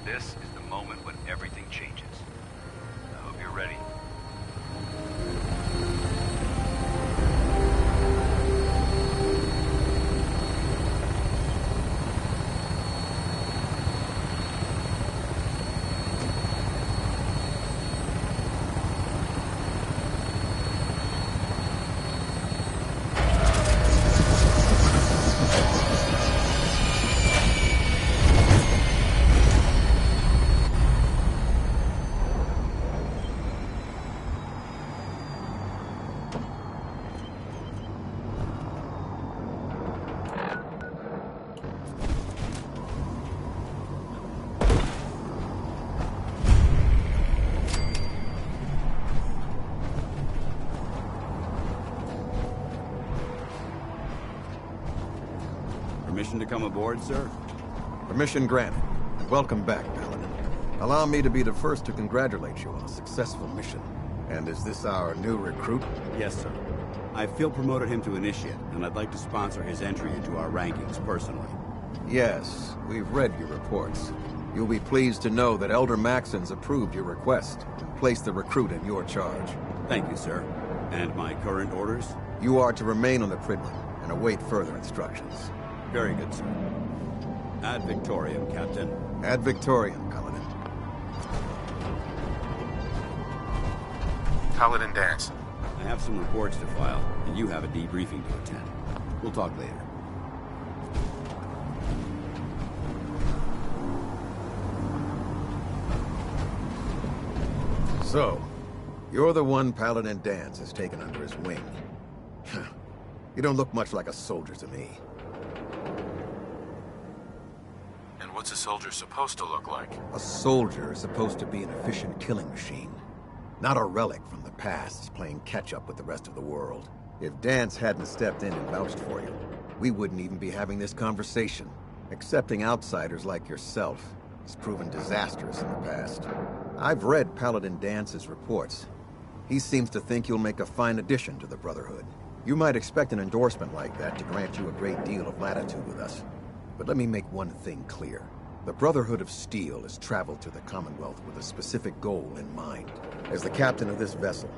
This is the moment when everything changes. I hope you're ready. Permission to come aboard, sir? Permission granted. And welcome back, Paladin. Allow me to be the first to congratulate you on a successful mission. And is this our new recruit? Yes, sir. I feel promoted him to initiate, and I'd like to sponsor his entry into our rankings personally. Yes, we've read your reports. You'll be pleased to know that Elder Maxon's approved your request and placed the recruit in your charge. Thank you, sir. And my current orders? You are to remain on the Pridlin and await further instructions. Very good, sir. Ad Victoriam, Captain. Ad Victoriam, Paladin. Paladin Dance. I have some reports to file, and you have a debriefing to attend. We'll talk later. So, you're the one Paladin Dance has taken under his wing. You don't look much like a soldier to me. And what's a soldier supposed to look like? A soldier is supposed to be an efficient killing machine. Not a relic from the past, playing catch-up with the rest of the world. If Dance hadn't stepped in and vouched for you, we wouldn't even be having this conversation. Accepting outsiders like yourself has proven disastrous in the past. I've read Paladin Dance's reports. He seems to think you'll make a fine addition to the Brotherhood. You might expect an endorsement like that to grant you a great deal of latitude with us. But let me make one thing clear. The Brotherhood of Steel has traveled to the Commonwealth with a specific goal in mind. As the captain of this vessel,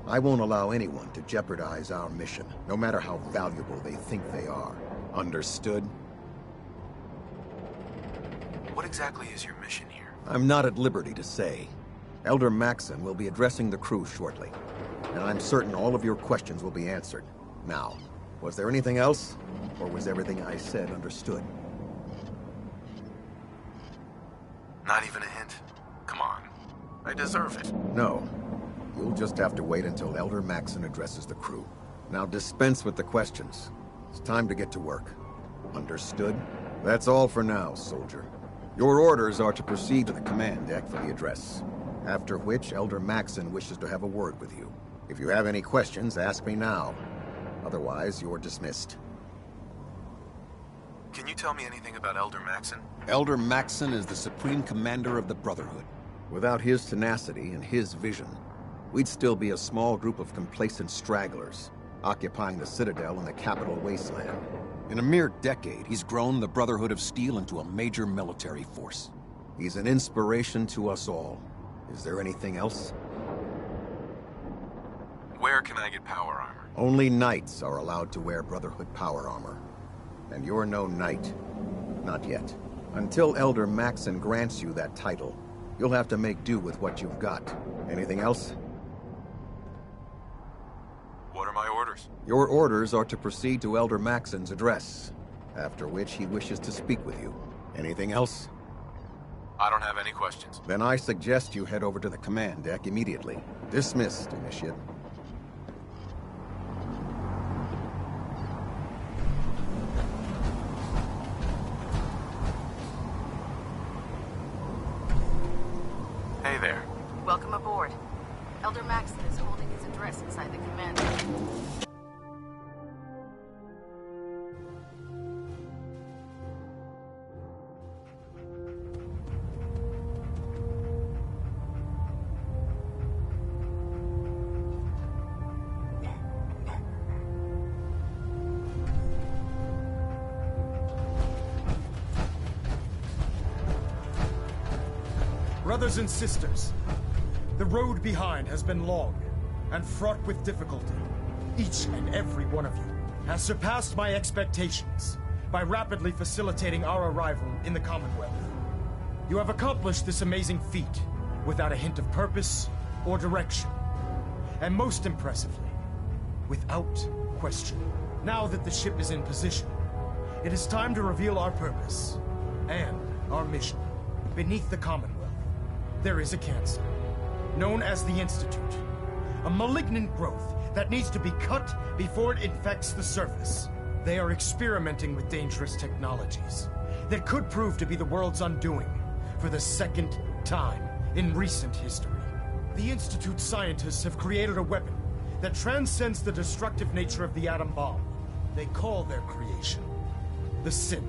I won't allow anyone to jeopardize our mission, no matter how valuable they think they are. Understood? What exactly is your mission here? I'm not at liberty to say. Elder Maxon will be addressing the crew shortly, and I'm certain all of your questions will be answered. Now, was there anything else, or was everything I said understood? Not even a hint? Come on. I deserve it. No. You'll just have to wait until Elder Maxon addresses the crew. Now dispense with the questions. It's time to get to work. Understood? That's all for now, soldier. Your orders are to proceed to the command deck for the address. After which, Elder Maxon wishes to have a word with you. If you have any questions, ask me now. Otherwise, you're dismissed. Can you tell me anything about Elder Maxon? Elder Maxon is the supreme commander of the Brotherhood. Without his tenacity and his vision, we'd still be a small group of complacent stragglers, occupying the Citadel in the capital wasteland. In a mere decade, he's grown the Brotherhood of Steel into a major military force. He's an inspiration to us all. Is there anything else? Where can I get power armor? Only knights are allowed to wear Brotherhood power armor. And you're no knight. Not yet. Until Elder Maxon grants you that title, you'll have to make do with what you've got. Anything else? What are my orders? Your orders are to proceed to Elder Maxon's address, after which he wishes to speak with you. Anything else? I don't have any questions. Then I suggest you head over to the command deck immediately. Dismissed, Initiate. Hey there. Welcome aboard. Elder Maxon is holding his address inside the command deck. Brothers and sisters, the road behind has been long and fraught with difficulty. Each and every one of you has surpassed my expectations by rapidly facilitating our arrival in the Commonwealth. You have accomplished this amazing feat without a hint of purpose or direction. And most impressively, without question. Now that the ship is in position, it is time to reveal our purpose and our mission. Beneath the Commonwealth, there is a cancer, known as the Institute. A malignant growth that needs to be cut before it infects the surface. They are experimenting with dangerous technologies that could prove to be the world's undoing for the second time in recent history. The Institute scientists have created a weapon that transcends the destructive nature of the atom bomb. They call their creation the Synth,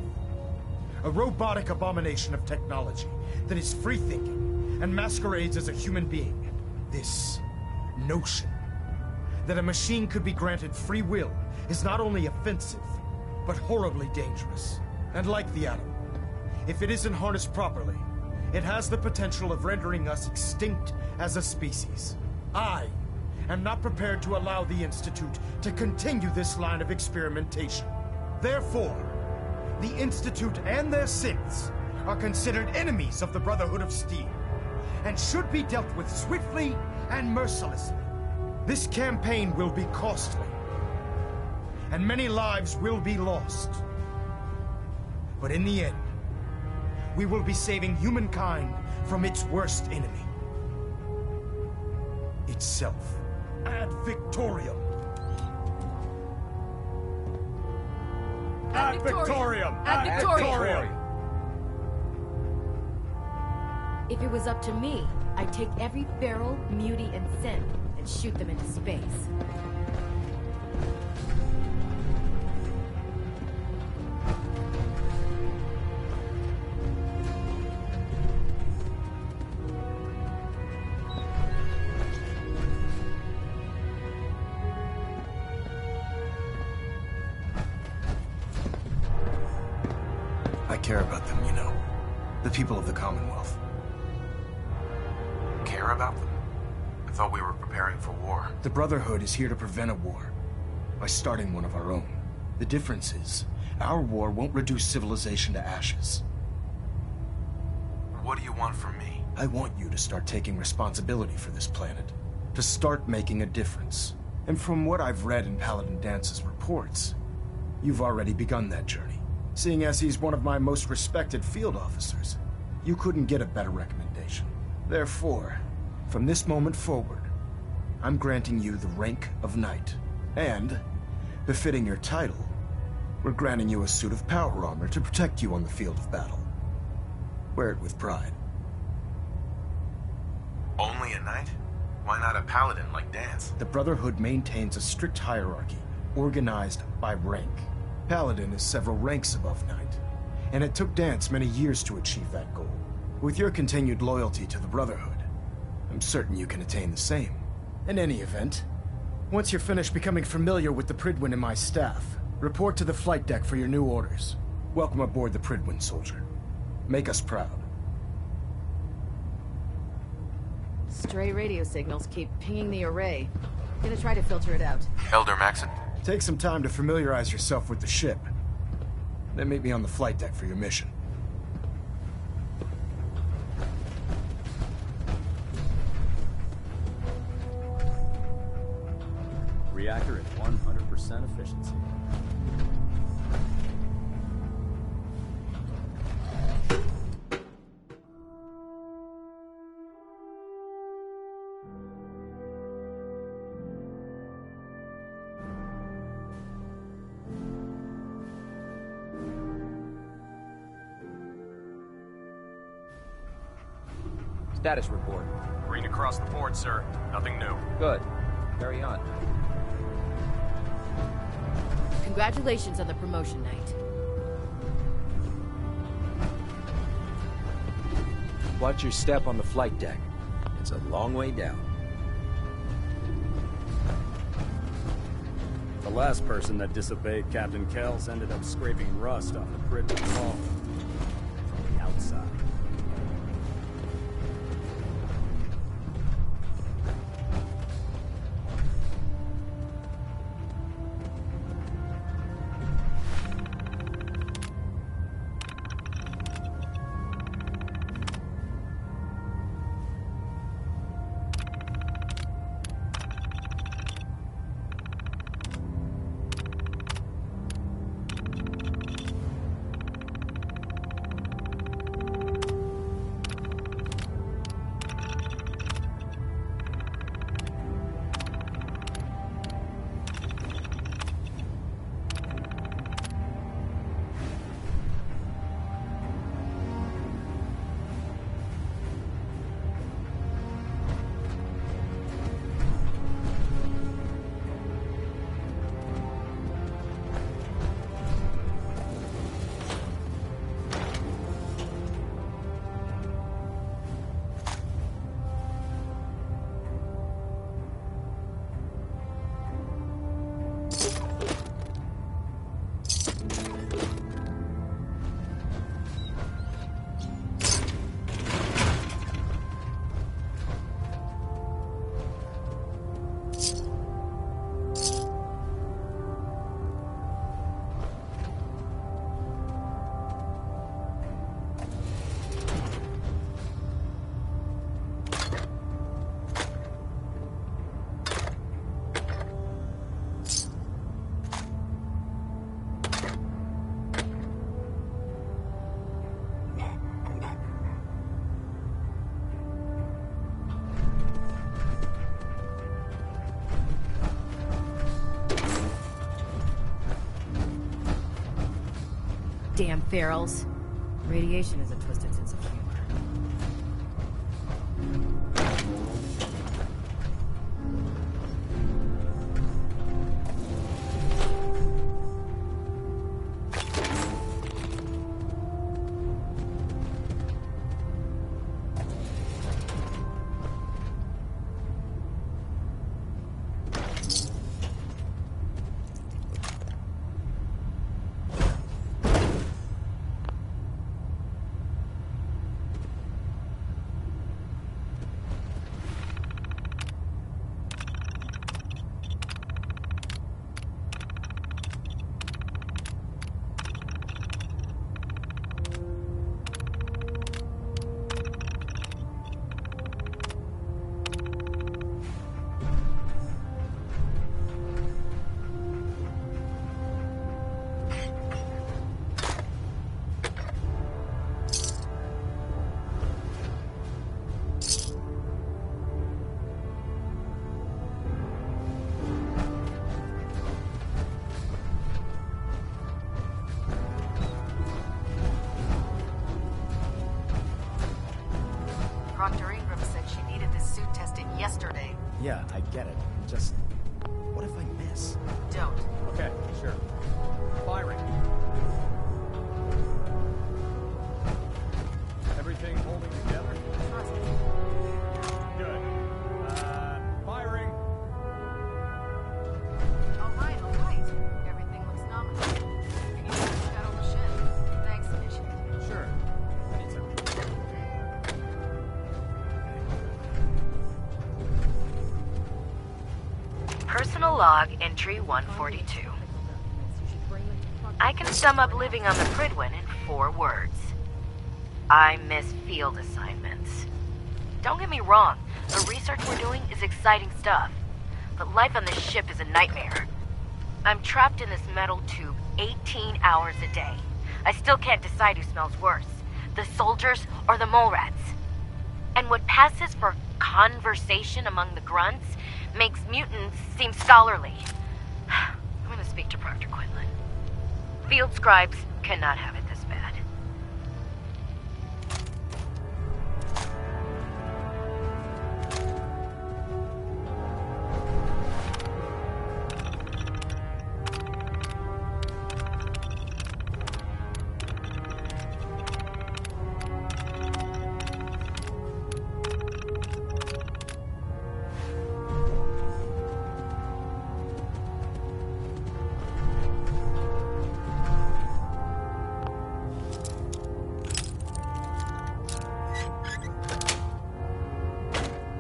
a robotic abomination of technology that is free-thinking and masquerades as a human being. This notion that a machine could be granted free will is not only offensive, but horribly dangerous. And like the atom, if it isn't harnessed properly, it has the potential of rendering us extinct as a species. I am not prepared to allow the Institute to continue this line of experimentation. Therefore, the Institute and their synths are considered enemies of the Brotherhood of Steel, and should be dealt with swiftly and mercilessly. This campaign will be costly, and many lives will be lost. But in the end, we will be saving humankind from its worst enemy. Itself. Ad Victoriam! Ad Victoriam! Ad Victoriam! If it was up to me, I'd take every Beryl, Muty, and Synth and shoot them into space. I care about them, you know. The people of the Commonwealth. Care about them? I thought we were preparing for war. The Brotherhood is here to prevent a war by starting one of our own. The difference is, our war won't reduce civilization to ashes. What do you want from me? I want you to start taking responsibility for this planet. To start making a difference. And from what I've read in Paladin Dance's reports, you've already begun that journey. Seeing as he's one of my most respected field officers, you couldn't get a better recommendation. Therefore, from this moment forward, I'm granting you the rank of Knight. And, befitting your title, we're granting you a suit of power armor to protect you on the field of battle. Wear it with pride. Only a knight? Why not a paladin like Dance? The Brotherhood maintains a strict hierarchy, organized by rank. Paladin is several ranks above Knight, and it took Dance many years to achieve that goal. With your continued loyalty to the Brotherhood, I'm certain you can attain the same. In any event, once you're finished becoming familiar with the Pridwin and my staff, report to the flight deck for your new orders. Welcome aboard the Pridwin, soldier. Make us proud. Stray radio signals keep pinging the array. Gonna try to filter it out. Elder Maxon. Take some time to familiarize yourself with the ship. Then meet me on the flight deck for your mission. Reactor at 100% efficiency. Status report. Green across the board, sir. Nothing new. Good. Carry on. Congratulations on the promotion, Knight. Watch your step on the flight deck. It's a long way down. The last person that disobeyed Captain Kells ended up scraping rust off the Pridwin hull from the outside. Damn ferals. Radiation is a twisted sense of humor. Yeah, I get it. Just... what if I miss? Don't. Okay, sure. Firing. Everything holding together? Trust me. Good. Firing. All right. Everything looks nominal. You just got on the ship. Thanks, Initiate. Sure. Anytime. Personal log entry 142. I can sum up living on the Prydwen in 4 words. I miss field assignments. Don't get me wrong, the research we're doing is exciting stuff, but life on this ship is a nightmare. I'm trapped in this metal tube 18 hours a day. I still can't decide who smells worse, the soldiers or the mole rats. And what passes for conversation among the grunts makes mutants seem scholarly. I'm gonna speak to Proctor Quinlan. Field scribes cannot have it this bad.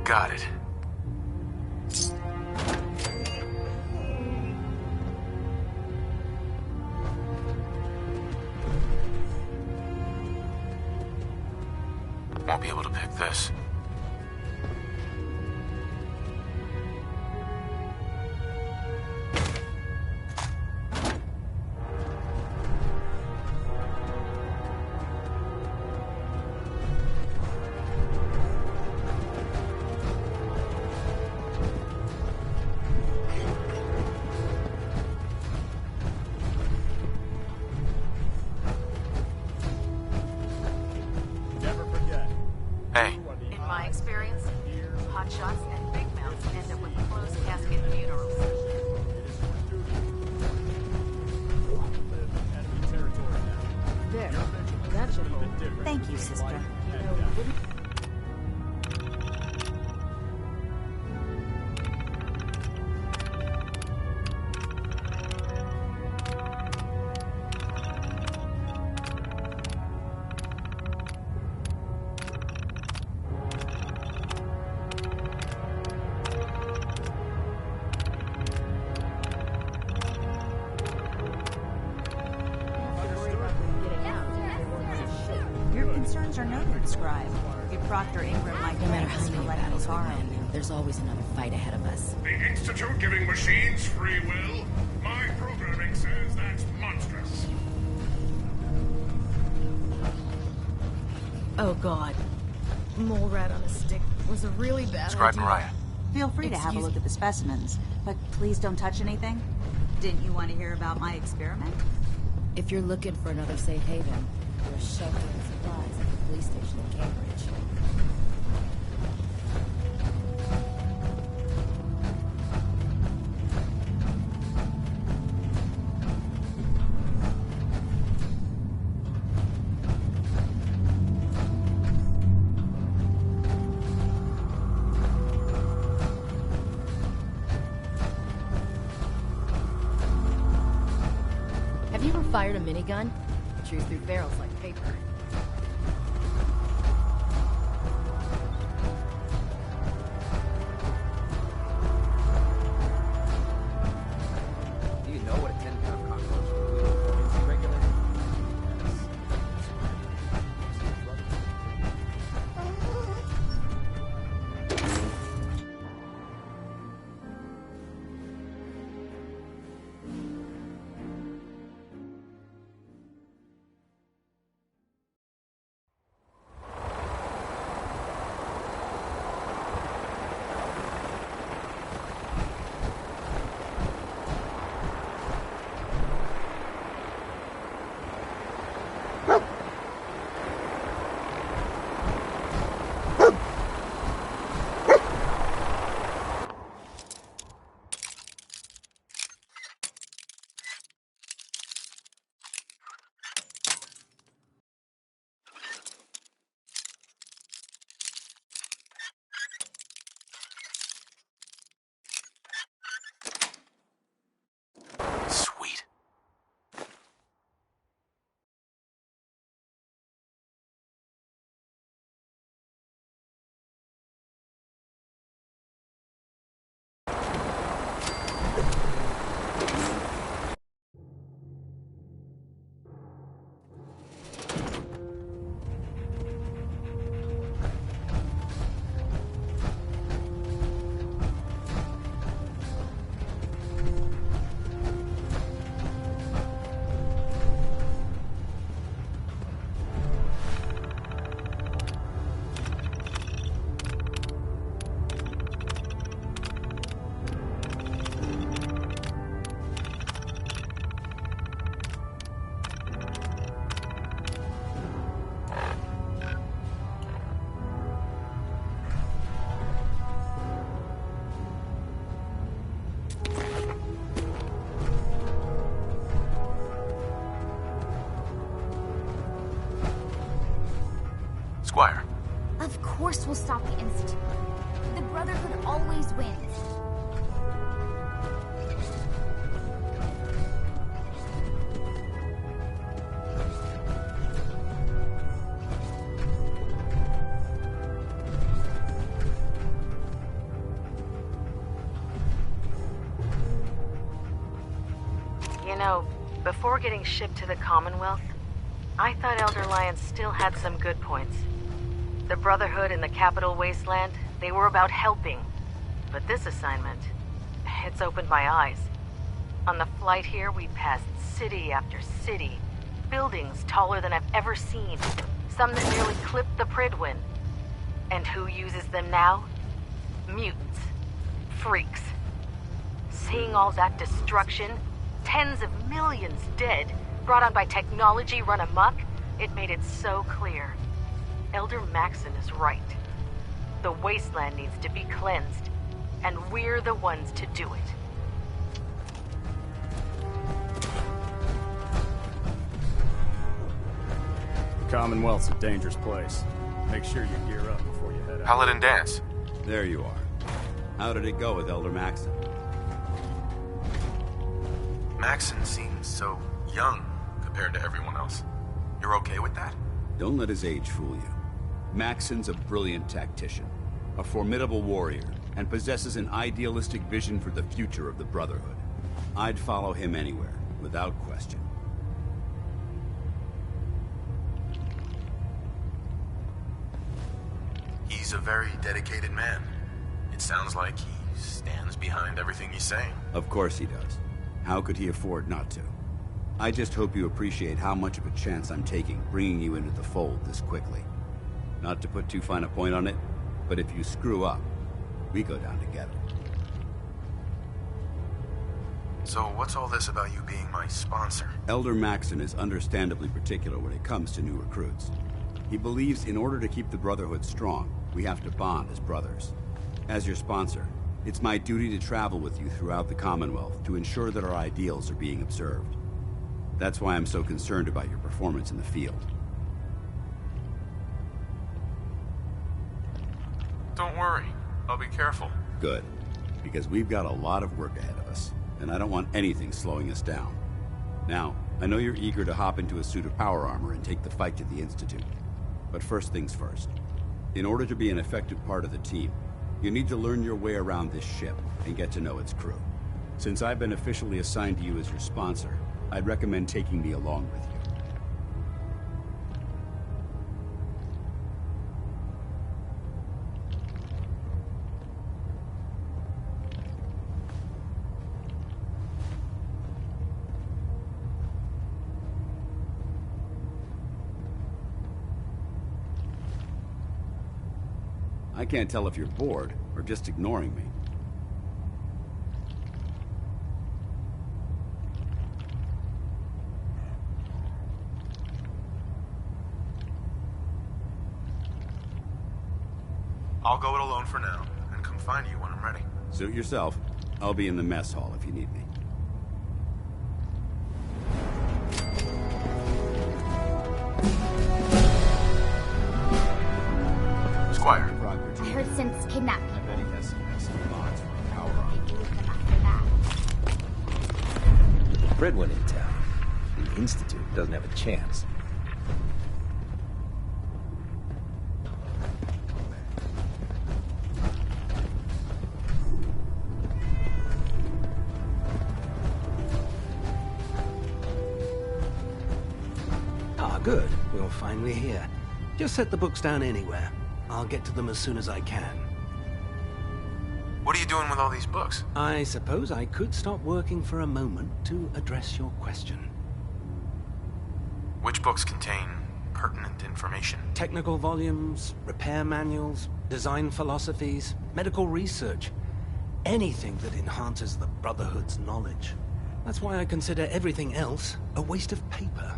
Got it. Won't be able to pick this. Hey. In my experience, hot shots and big mouths end up with closed casket funerals. There. That should hold. Thank you, sister. Your concerns are noted, Scribe. If Proctor Ingram might No matter how us for many letting battles us we harm. win, there's always another fight ahead of us. The Institute giving machines free will? My programming says that's monstrous. Oh god. Mole rat on a stick was a really bad Scribe idea. Mariah. Feel free to have a look at the specimens, but please don't touch anything. Didn't you want to hear about my experiment? If you're looking for another safe haven, there's shelter and supplies at the police station in Cambridge. Have you ever fired a minigun? It chews through barrels like paper. Do you know what a 10-pound cockroach would do to regular? Sweet. Squire. Of course we'll stop the Institute. The Brotherhood always wins. You know, before getting shipped to the Commonwealth, I thought Elder Lyons still had some good points. The Brotherhood in the Capital Wasteland, they were about helping. But this assignment, it's opened my eyes. On the flight here, we passed city after city, buildings taller than I've ever seen, some that nearly clipped the Pridwin. And who uses them now? Mutants. Freaks. Seeing all that destruction, tens of millions dead, brought on by technology run amok, it made it so clear. Elder Maxon is right. The wasteland needs to be cleansed, and we're the ones to do it. The Commonwealth's a dangerous place. Make sure you gear up before you head out. Paladin Dance. There you are. How did it go with Elder Maxon? Maxon seems so young compared to everyone else. You're okay with that? Don't let his age fool you. Maxon's a brilliant tactician, a formidable warrior, and possesses an idealistic vision for the future of the Brotherhood. I'd follow him anywhere, without question. He's a very dedicated man. It sounds like he stands behind everything he's saying. Of course he does. How could he afford not to? I just hope you appreciate how much of a chance I'm taking bringing you into the fold this quickly. Not to put too fine a point on it, but if you screw up, we go down together. So what's all this about you being my sponsor? Elder Maxon is understandably particular when it comes to new recruits. He believes in order to keep the Brotherhood strong, we have to bond as brothers. As your sponsor, it's my duty to travel with you throughout the Commonwealth to ensure that our ideals are being observed. That's why I'm so concerned about your performance in the field. Don't worry. I'll be careful. Good. Because we've got a lot of work ahead of us, and I don't want anything slowing us down. Now, I know you're eager to hop into a suit of power armor and take the fight to the Institute. But first things first. In order to be an effective part of the team, you need to learn your way around this ship and get to know its crew. Since I've been officially assigned to you as your sponsor, I'd recommend taking me along with you. I can't tell if you're bored or just ignoring me. I'll go it alone for now, and come find you when I'm ready. Suit yourself. I'll be in the mess hall if you need me. Squire. I heard Synth's kidnapped I bet he has some excellent mods for a power people. armor. They use them after that. Fred went in town. The Institute doesn't have a chance. Ah, good. You're finally here. Just set the books down anywhere. I'll get to them as soon as I can. What are you doing with all these books? I suppose I could stop working for a moment to address your question. Which books contain pertinent information? Technical volumes, repair manuals, design philosophies, medical research. Anything that enhances the Brotherhood's knowledge. That's why I consider everything else a waste of paper.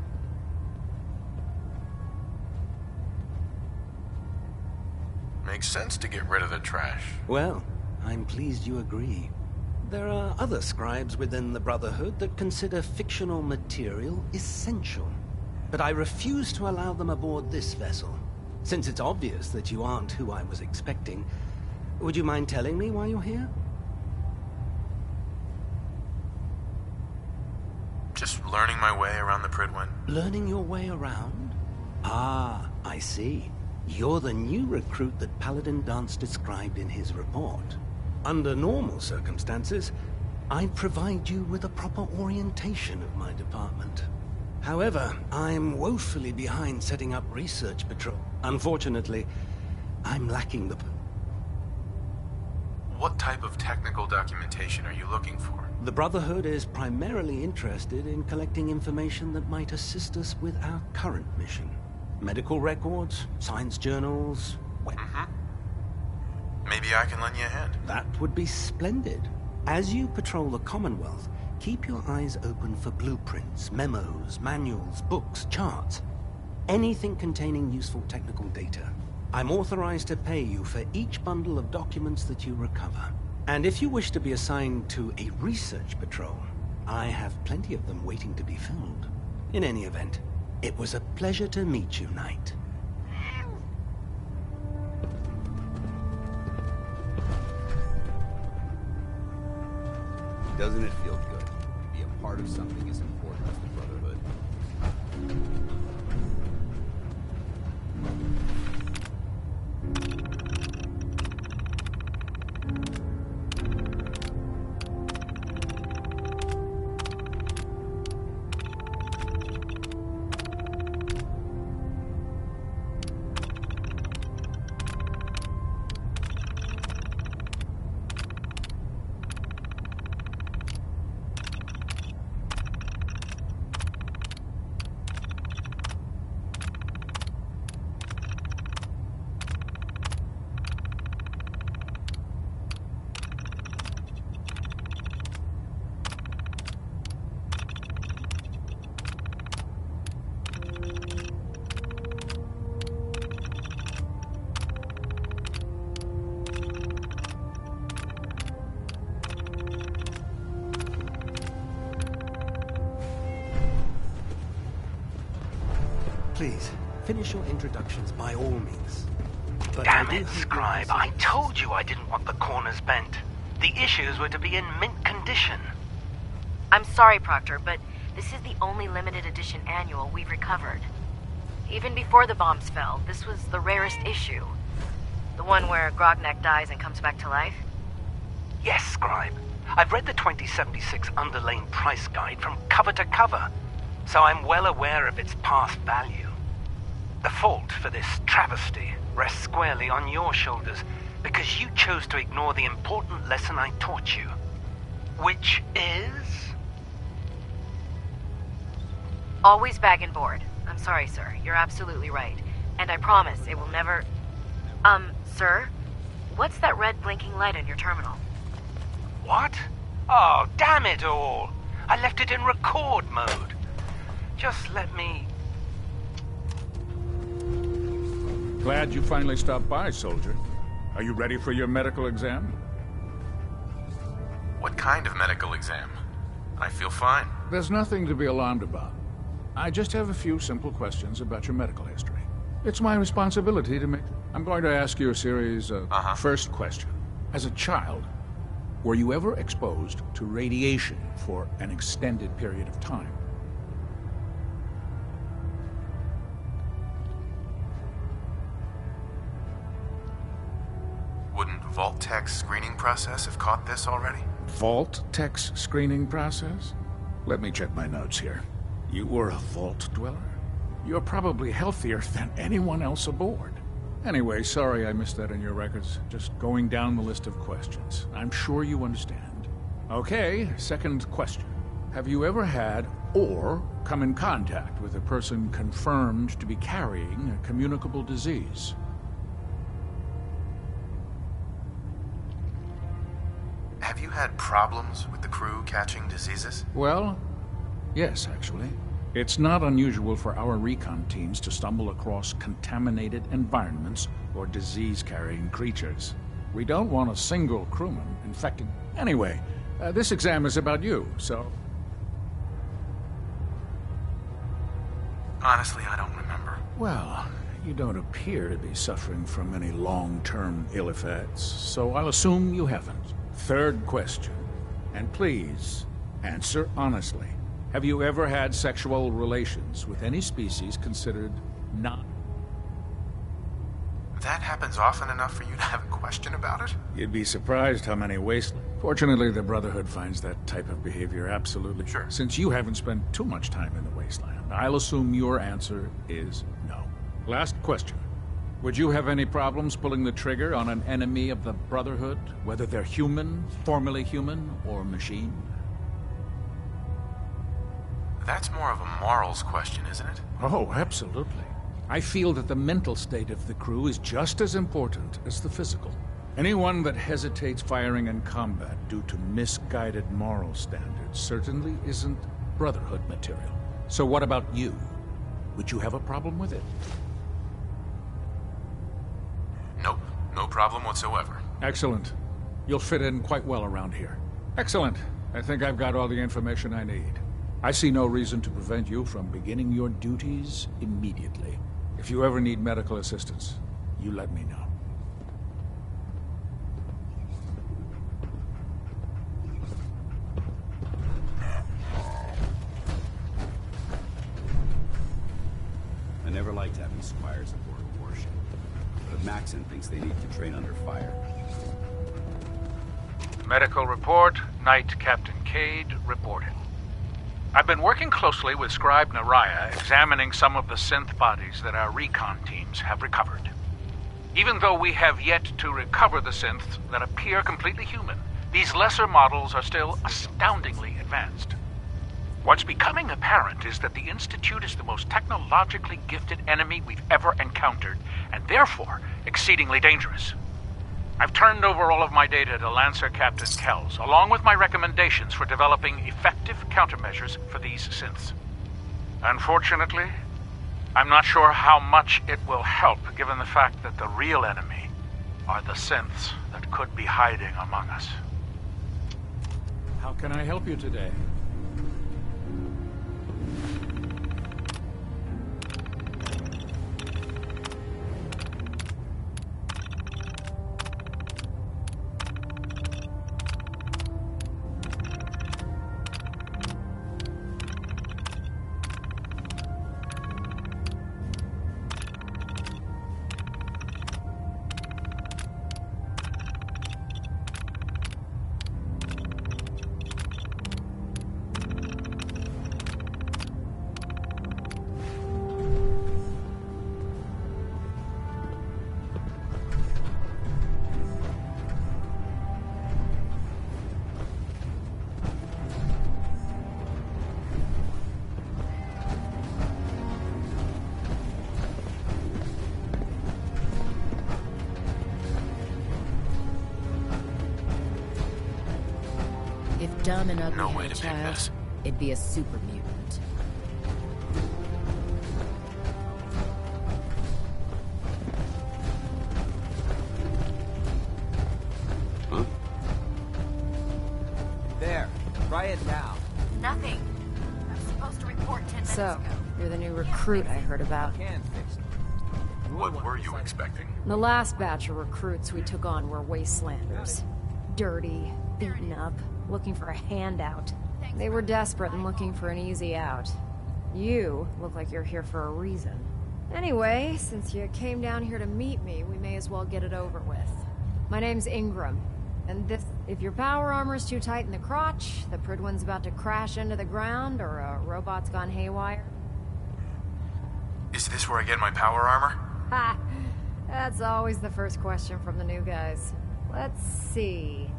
Makes sense to get rid of the trash. Well, I'm pleased you agree. There are other scribes within the Brotherhood that consider fictional material essential. But I refuse to allow them aboard this vessel. Since it's obvious that you aren't who I was expecting, would you mind telling me why you're here? Just learning my way around the Pridwen. Learning your way around? Ah, I see. You're the new recruit that Paladin Dance described in his report. Under normal circumstances, I'd provide you with a proper orientation of my department. However, I'm woefully behind setting up research patrol. Unfortunately, I'm lacking the... What type of technical documentation are you looking for? The Brotherhood is primarily interested in collecting information that might assist us with our current mission. Medical records, science journals... Maybe I can lend you a hand. That would be splendid. As you patrol the Commonwealth, keep your eyes open for blueprints, memos, manuals, books, charts. Anything containing useful technical data. I'm authorized to pay you for each bundle of documents that you recover. And if you wish to be assigned to a research patrol, I have plenty of them waiting to be filled. In any event, it was a pleasure to meet you, Knight. Doesn't it feel good to be a part of something as important as the Brotherhood? Please, finish your introductions by all means. But Damn it, Scribe. I told you I didn't want the corners bent. The issues were to be in mint condition. I'm sorry, Proctor, but this is the only limited edition annual we've recovered. Even before the bombs fell, this was the rarest issue. The one where Grognak dies and comes back to life? Yes, Scribe. I've read the 2076 underlain price guide from cover to cover, so I'm well aware of its past value. The fault for this travesty rests squarely on your shoulders, because you chose to ignore the important lesson I taught you. Which is? Always bag and board. I'm sorry, sir. You're absolutely right. And I promise it will never... Sir? What's that red blinking light on your terminal? What? Oh, damn it all! I left it in record mode. Just let me... Glad you finally stopped by, soldier. Are you ready for your medical exam? What kind of medical exam? I feel fine. There's nothing to be alarmed about. I just have a few simple questions about your medical history. It's my responsibility to make... I'm going to ask you a series of... First question. As a child, were you ever exposed to radiation for an extended period of time? Wouldn't Vault-Tech's screening process have caught this already? Vault-Tech's screening process? Let me check my notes here. You were a Vault Dweller? You're probably healthier than anyone else aboard. Anyway, sorry I missed that in your records. Just going down the list of questions. I'm sure you understand. Okay, second question. Have you ever had or come in contact with a person confirmed to be carrying a communicable disease? Have you had problems with the crew catching diseases? Well, yes, actually. It's not unusual for our recon teams to stumble across contaminated environments or disease-carrying creatures. We don't want a single crewman infected. Anyway, this exam is about you, so... Honestly, I don't remember. Well, you don't appear to be suffering from any long-term ill effects, so I'll assume you haven't. Third question, and please, answer honestly. Have you ever had sexual relations with any species considered not... That happens often enough for you to have a question about it? You'd be surprised how many wasteland... Fortunately, the Brotherhood finds that type of behavior absolutely... Sure. Since you haven't spent too much time in the wasteland, I'll assume your answer is no. Last question. Would you have any problems pulling the trigger on an enemy of the Brotherhood, whether they're human, formerly human, or machine? That's more of a morals question, isn't it? Oh, absolutely. I feel that the mental state of the crew is just as important as the physical. Anyone that hesitates firing in combat due to misguided moral standards certainly isn't Brotherhood material. So what about you? Would you have a problem with it? Nope. No problem whatsoever. Excellent. You'll fit in quite well around here. Excellent. I think I've got all the information I need. I see no reason to prevent you from beginning your duties immediately. If you ever need medical assistance, you let me know. I never liked having squires aboard a warship. But Maxon thinks they need to train under fire. Medical report, Knight Captain Cade reporting. I've been working closely with Scribe Naraya, examining some of the synth bodies that our recon teams have recovered. Even though we have yet to recover the synths that appear completely human, these lesser models are still astoundingly advanced. What's becoming apparent is that the Institute is the most technologically gifted enemy we've ever encountered, and therefore exceedingly dangerous. I've turned over all of my data to Lancer Captain Kells, along with my recommendations for developing effective countermeasures for these synths. Unfortunately, I'm not sure how much it will help, given the fact that the real enemy are the synths that could be hiding among us. How can I help you today? dumb and ugly No had way a to pick child, this. it'd be a super mutant. Huh? There. Try it now. Nothing. I'm supposed to report 10 minutes So, ago. you're the new recruit I heard about. Can fix it. What were you expecting? The last batch of recruits we took on were wastelanders. Dirty, beaten up, looking for a handout. They were desperate and looking for an easy out. You look like you're here for a reason. Anyway, since you came down here to meet me, we may as well get it over with. My name's Ingram, and if your power armor's too tight in the crotch, the Pridwen's about to crash into the ground, or a robot's gone haywire... Is this where I get my power armor? Ha! That's always the first question from the new guys. Let's see...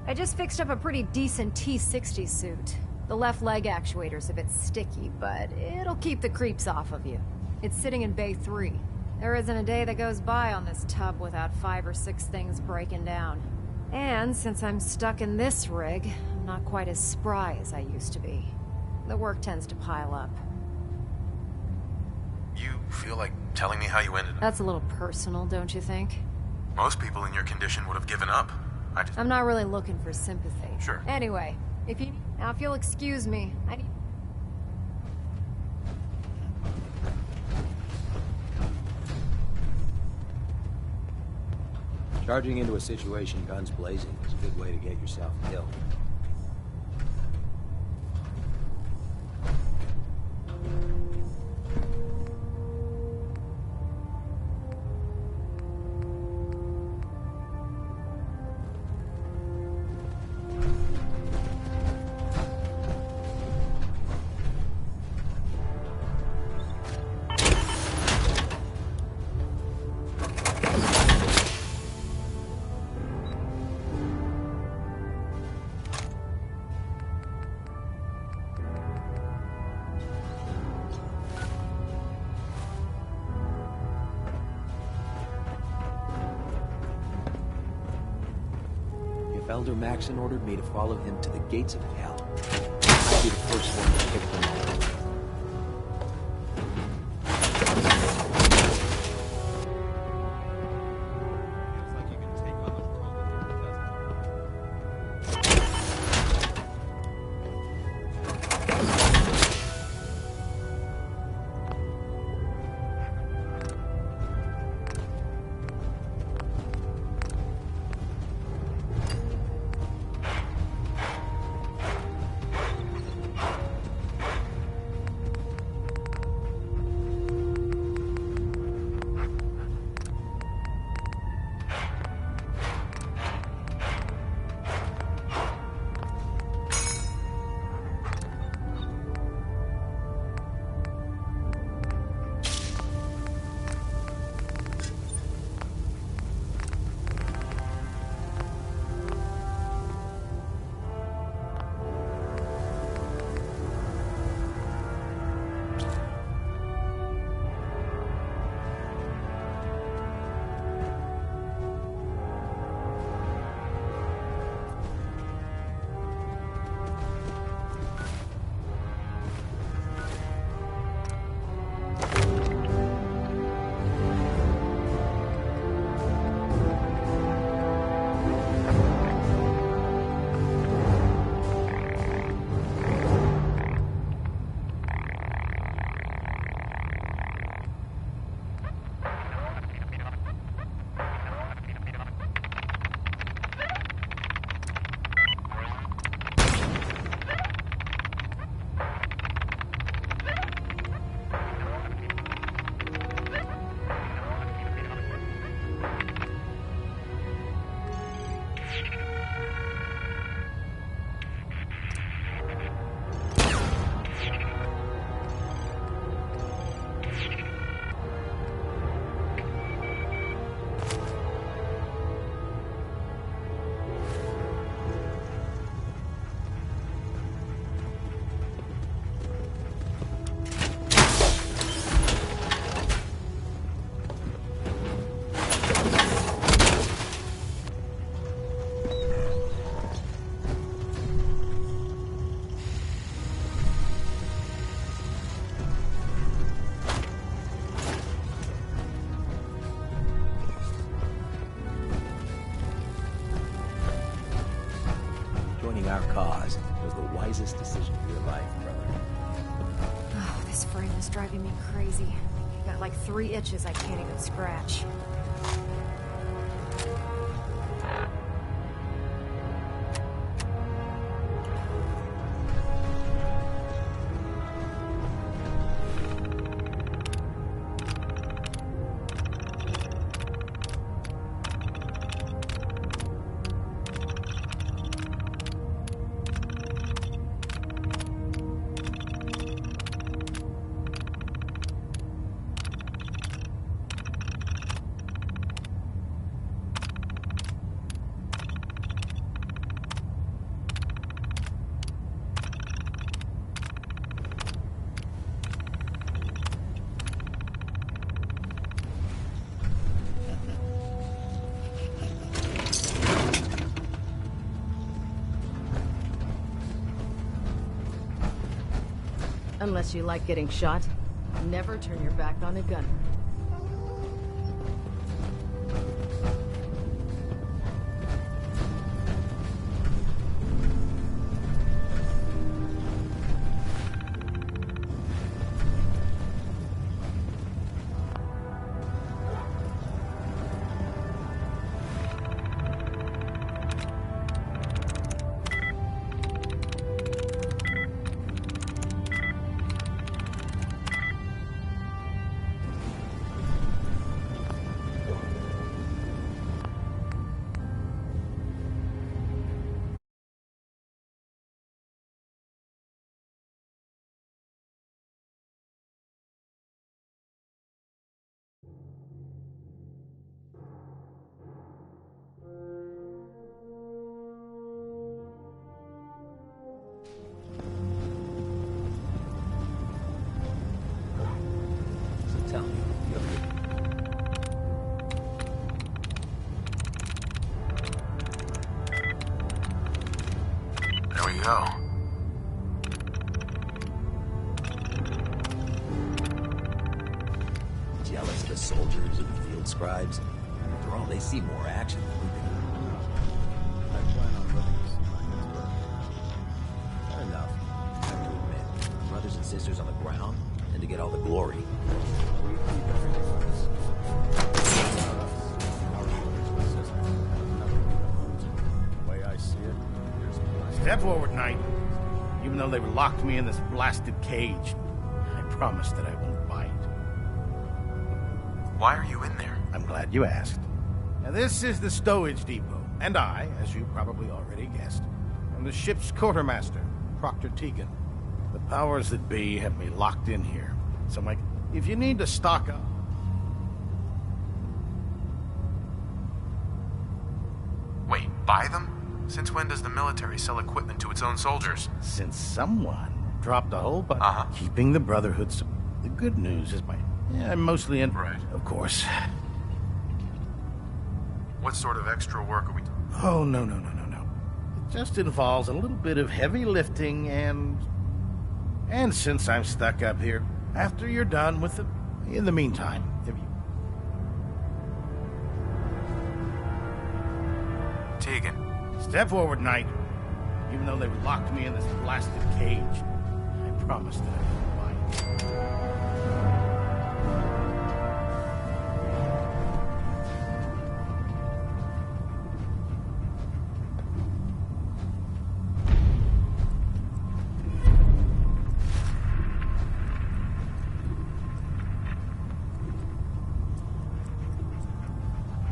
I just fixed up a pretty decent T-60 suit. The left leg actuator's a bit sticky, but it'll keep the creeps off of you. It's sitting in Bay 3. There isn't a day that goes by on this tub without 5 or 6 things breaking down. And since I'm stuck in this rig, I'm not quite as spry as I used to be. The work tends to pile up. You feel like telling me how you ended up? That's a little personal, don't you think? Most people in your condition would have given up. I'm not really looking for sympathy. Sure. Anyway, if you'll excuse me, I need... Charging into a situation guns blazing is a good way to get yourself killed. Elder Maxon ordered me to follow him to the gates of hell. I'll be the first one to pick them up. furthering our cause was the wisest decision of your life, brother. Oh, this frame is driving me crazy. I got like 3 itches I can't even scratch. Unless you like getting shot, never turn your back on a gunner. Tell me, you ever There we go. jealous of the soldiers or the field scribes? After all, they see more action than we do. I plan on living to see my next birthday. Fair enough. I have to admit, brothers and sisters on the ground tend to get all the glory. We keep everything nice. Not us. Our brothers and sisters have nothing to hold to. The way I see it, there's plenty. Step forward, Knight. Even though they've locked me in this blasted cage, I promise that I won't bite. Why are you in there? I'm glad you asked. Now, this is the stowage depot, and I, as you probably already guessed, am the ship's quartermaster, Proctor Tegan. The powers that be have me locked in here. So, Mike, if you need to stock up... Wait, buy them? Since when does the military sell equipment to its own soldiers? Since someone dropped a whole bunch keeping the Brotherhood... The good news is I'm mostly in... Right. Of course. What sort of extra work are we doing? Oh, no. It just involves a little bit of heavy lifting and since I'm stuck up here, after you're done with the... In the meantime, if you... Tegan. Step forward, Knight. Even though they've locked me in this blasted cage, I promise that I won't bite.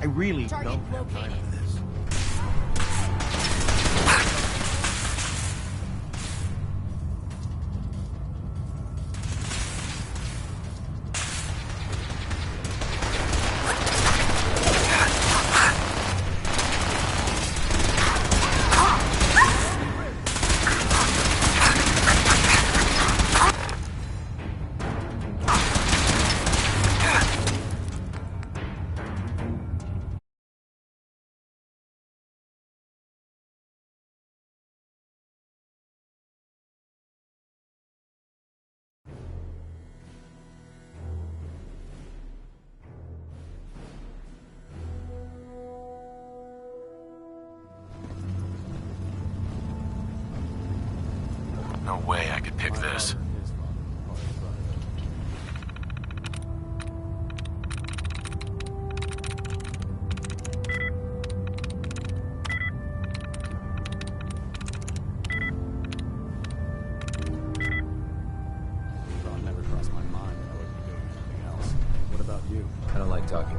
I really don't have time for this. no way I could pick this. Thought never crossed my mind that I would be doing anything else. What about you? I don't like talking.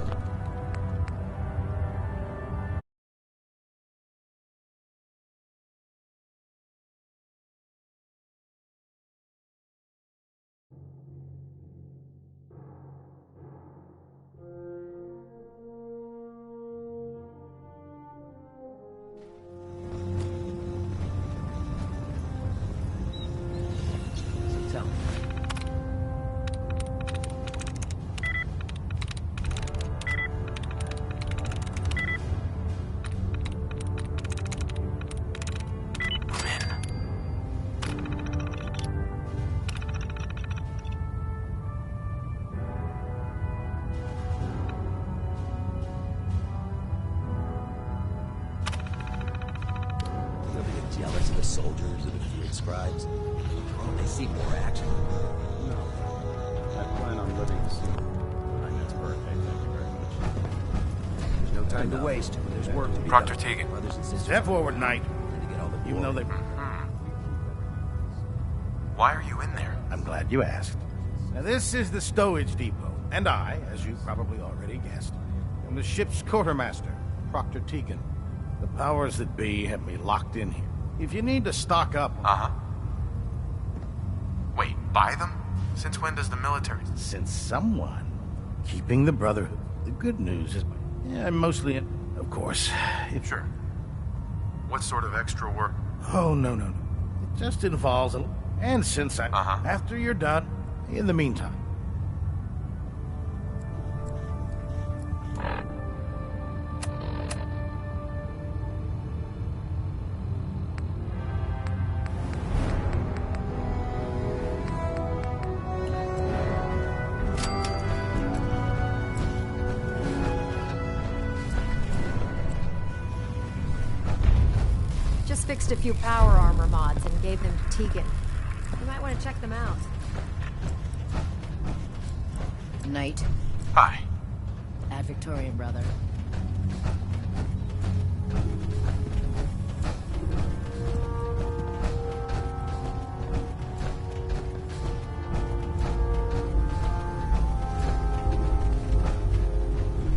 Tell me. Jealous of the soldiers or the field scribes? They see more action. No. I plan on living to see my next birthday. Thank you very much. There's no time to waste. There's work to be Proctor done. Tegan. Brothers and sisters. Step forward, Knight. To get all the Even though they... Why are you in there? I'm glad you asked. Now, this is the stowage depot, and I, as you probably already guessed, am the ship's quartermaster, Proctor Tegan. The powers that be have me locked in here. If you need to stock up... Uh-huh. Wait, buy them? Since when does the military... Since someone keeping the Brotherhood. The good news is... Yeah, mostly... Of course. Sure. What sort of extra work? Oh, no. It just involves a... And since I... After you're done, in the meantime... Just fixed a few power armor mods and gave them to Tegan. You might want to check them out. Knight. Hi. Ad Victorian, brother.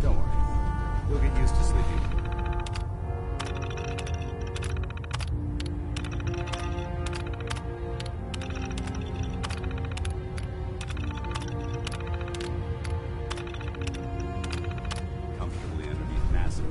Don't worry. You'll get used to sleeping. Comfortably underneath massive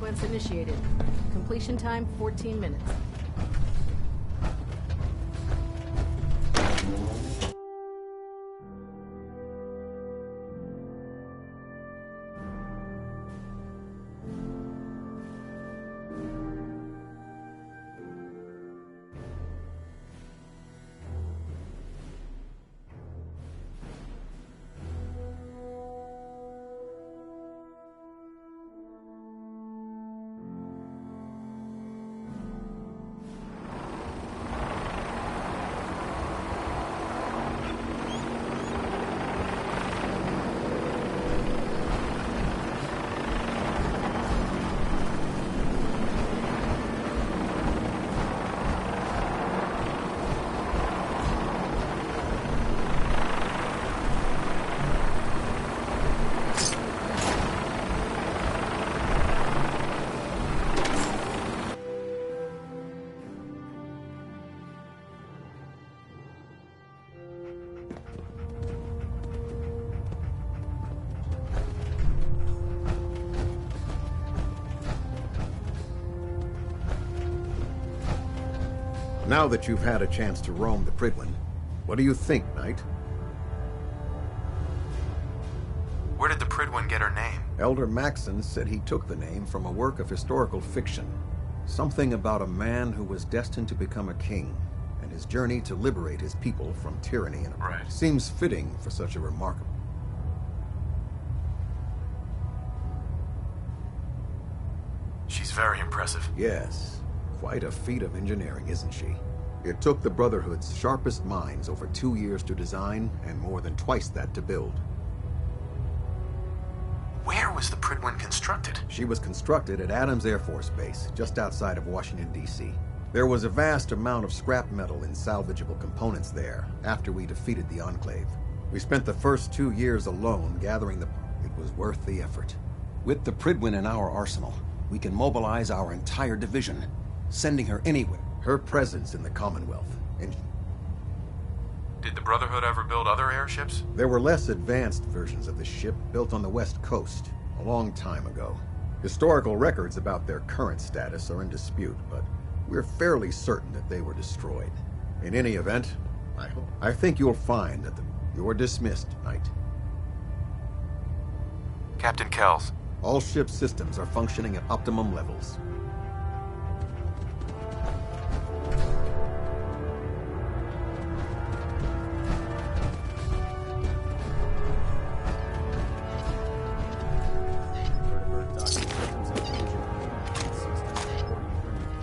sequence initiated. Completion time 14 minutes. Now that you've had a chance to roam the Prydwen, what do you think, Knight? Where did the Prydwen get her name? Elder Maxson said he took the name from a work of historical fiction. Something about a man who was destined to become a king, and his journey to liberate his people from tyranny and Right. Seems fitting for such a remarkable... She's very impressive. Yes, quite a feat of engineering, isn't she? It took the Brotherhood's sharpest minds over 2 years to design, and more than twice that to build. Where was the Prydwen constructed? She was constructed at Adams Air Force Base, just outside of Washington, D.C. There was a vast amount of scrap metal and salvageable components there after we defeated the Enclave. We spent the first 2 years alone gathering the... It was worth the effort. With the Prydwen in our arsenal, we can mobilize our entire division, sending her anywhere. Her presence in the Commonwealth, and... Did the Brotherhood ever build other airships? There were less advanced versions of the ship built on the West Coast a long time ago. Historical records about their current status are in dispute, but we're fairly certain that they were destroyed. In any event, I think you'll find that you're dismissed, Knight. Captain Kells. All ship systems are functioning at optimum levels.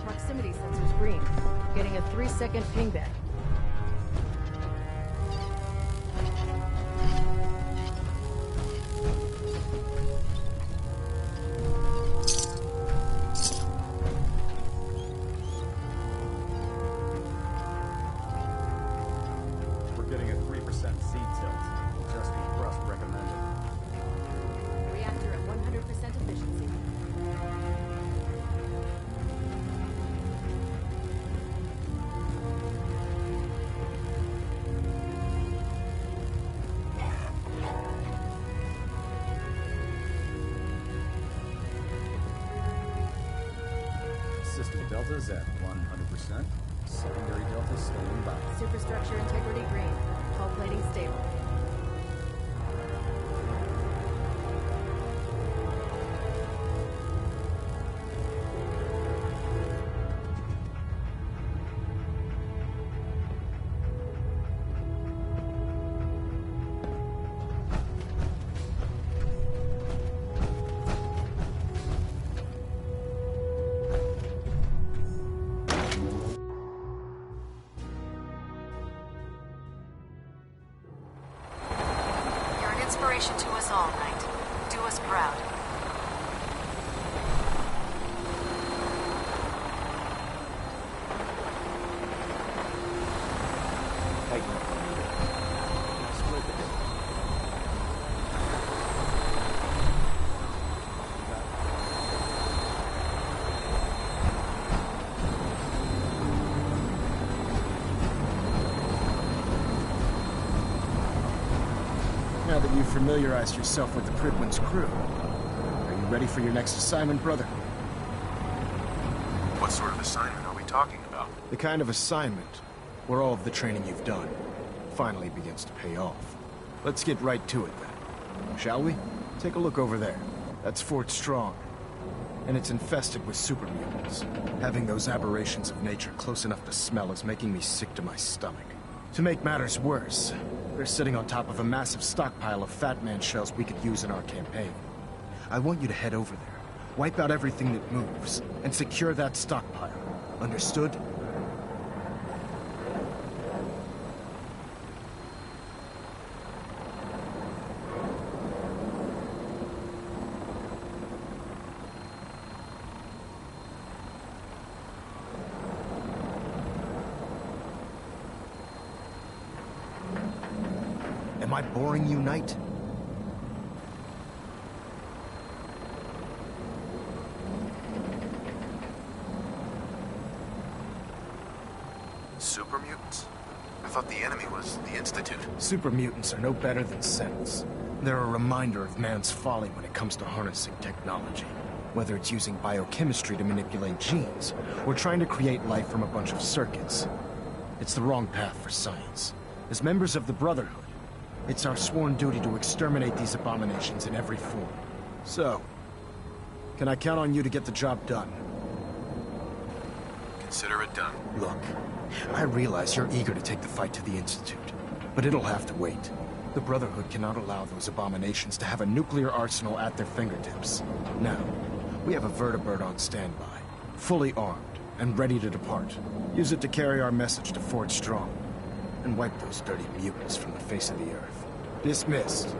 Proximity sensors green. Getting a 3-second pingback. We're getting a 3% seat tilt. Adjusting thrust recommended. Reactor at 100% efficiency. System deltas at 100%. Secondary deltas standing by. Superstructure integrity green. Hull plating stable. You're an inspiration to us all, Knight. Do us proud. Now that you've familiarized yourself with the Prydwen's crew, are you ready for your next assignment, brother? What sort of assignment are we talking about? The kind of assignment where all of the training you've done finally begins to pay off. Let's get right to it then, shall we? Take a look over there. That's Fort Strong. And it's infested with super mutants. Having those aberrations of nature close enough to smell is making me sick to my stomach. To make matters worse, they're sitting on top of a massive stockpile of Fat Man shells we could use in our campaign. I want you to head over there, wipe out everything that moves, and secure that stockpile. Understood? Am I boring you, Knight? Super mutants? I thought the enemy was the Institute. Super mutants are no better than Sentinels. They're a reminder of man's folly when it comes to harnessing technology. Whether it's using biochemistry to manipulate genes, or trying to create life from a bunch of circuits. It's the wrong path for science. As members of the Brotherhood, it's our sworn duty to exterminate these abominations in every form. So, can I count on you to get the job done? Consider it done. Look, I realize you're eager to take the fight to the Institute, but it'll have to wait. The Brotherhood cannot allow those abominations to have a nuclear arsenal at their fingertips. Now, we have a vertibird on standby, fully armed and ready to depart. Use it to carry our message to Fort Strong, and wipe those dirty mutants from the face of the earth. Dismissed.